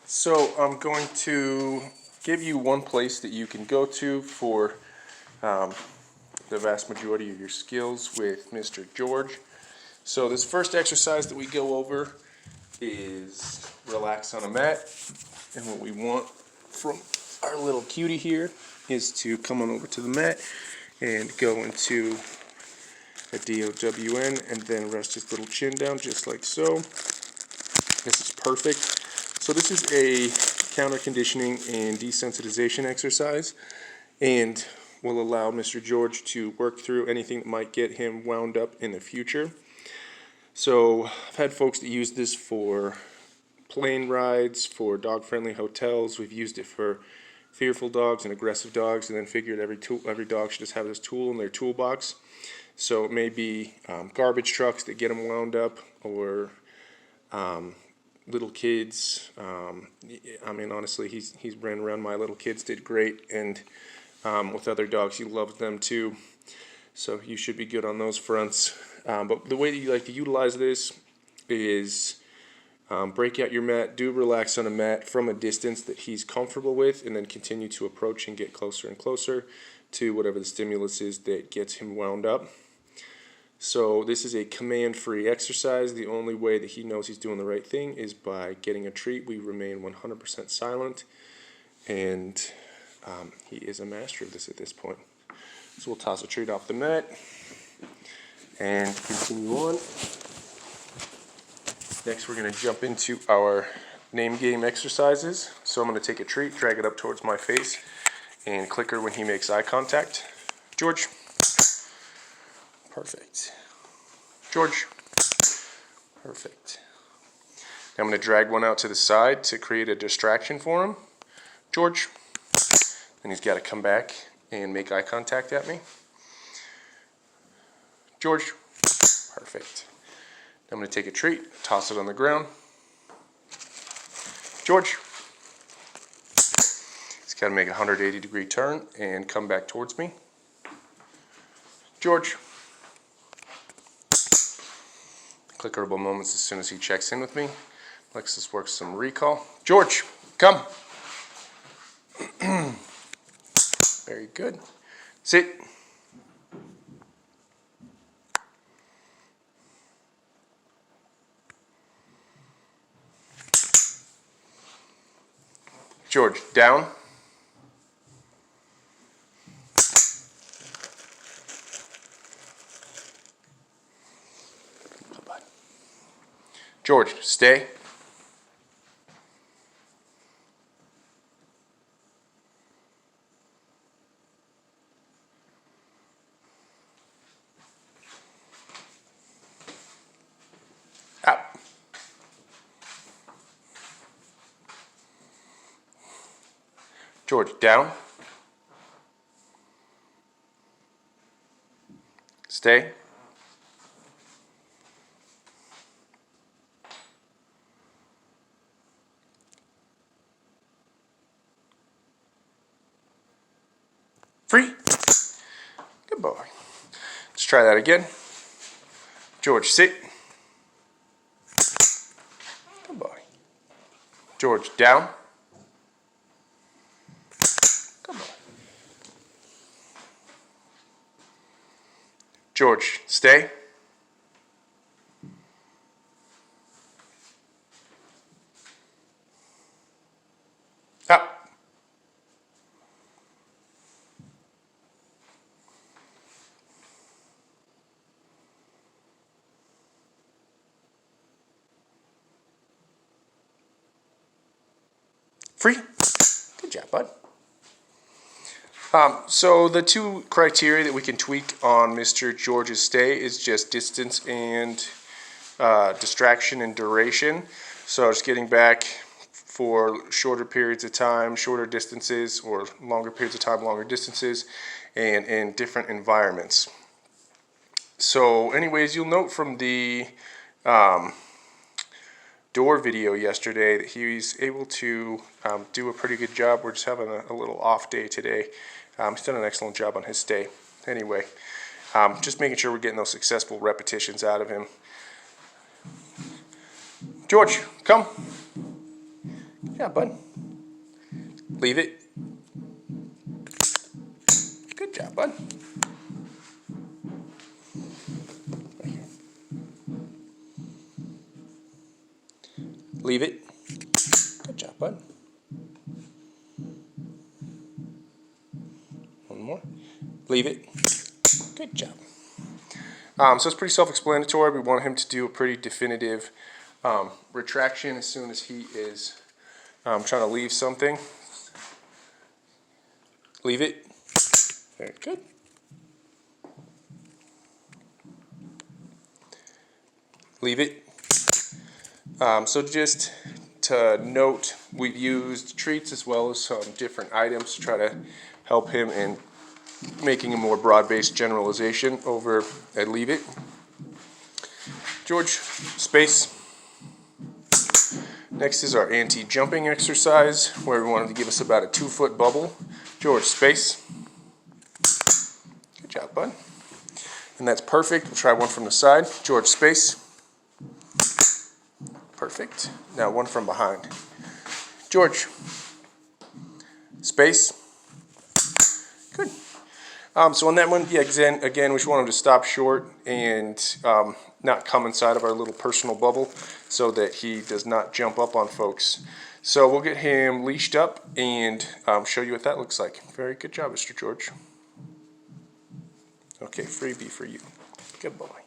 So I'm going to give you one place that you can go to for the vast majority of your skills with Mr. George. So this first exercise that we go over is relax on a mat. And what we want from our little cutie here is to come on over to the mat and go into a DOWN and then rest his little chin down just like so. This is perfect. So this is a counter conditioning and desensitization exercise and will allow Mr. George to work through anything that might get him wound up in the future. So I've had folks that use this for plane rides, for dog-friendly hotels. We've used it for fearful dogs and aggressive dogs, and then figured every dog should just have this tool in their toolbox. So it may be garbage trucks that get them wound up, or little kids. I mean, honestly, he's ran around. My little kids did great, and with other dogs, he loves them too. So you should be good on those fronts. But the way that you like to utilize this is break out your mat, do relax on a mat from a distance that he's comfortable with, and then continue to approach and get closer and closer to whatever the stimulus is that gets him wound up. So this is a command-free exercise. The only way that he knows he's doing the right thing is by getting a treat. We remain 100% silent, and he is a master of this at this point. So we'll toss a treat off the mat and continue on. Next, we're going to jump into our name game exercises. So I'm going to take a treat, drag it up towards my face, and click her when he makes eye contact. George. Perfect. George. Perfect. Now I'm going to drag one out to the side to create a distraction for him. George. Then he's got to come back and make eye contact at me. George. Perfect. I'm going to take a treat, toss it on the ground. George. He's got to make a 180-degree turn and come back towards me. George. Clickerable moments as soon as he checks in with me. Lexus works some recall. George, come. Very good. Sit. George, down. George, stay. Out. George, down. Stay. Free. Good boy. Let's try that again. George, sit. Good boy. George, down. Good boy. George, stay. Out. Free. Good job, bud. So the two criteria that we can tweak on Mr. George's stay is just distance and distraction and duration. So just getting back for shorter periods of time, shorter distances, or longer periods of time, longer distances, and in different environments. So anyways, you'll note from the door video yesterday that he's able to do a pretty good job. We're just having a little off day today. He's done an excellent job on his stay. Anyway, just making sure we're getting those successful repetitions out of him. George, come. Yeah, bud. Leave it. Good job, bud. Right here. Leave it. Good job, bud. One more. Leave it. Good job. So it's pretty self-explanatory. We want him to do a pretty definitive retraction as soon as he is trying to leave something. Leave it. Very good. Leave it. So just to note, we've used treats as well as some different items to try to help him in making a more broad-based generalization over at leave it. George, space. Next is our anti-jumping exercise, where we wanted to give us about a 2-foot bubble. George, space. Good job, bud. And that's perfect. We'll try one from the side. George, space. Perfect. Now one from behind. George, space. Good. So on that one, yeah, again, we just want him to stop short and not come inside of our little personal bubble so that he does not jump up on folks. So we'll get him leashed up and show you what that looks like. Very good job, Mr. George. Okay, freebie for you. Good boy.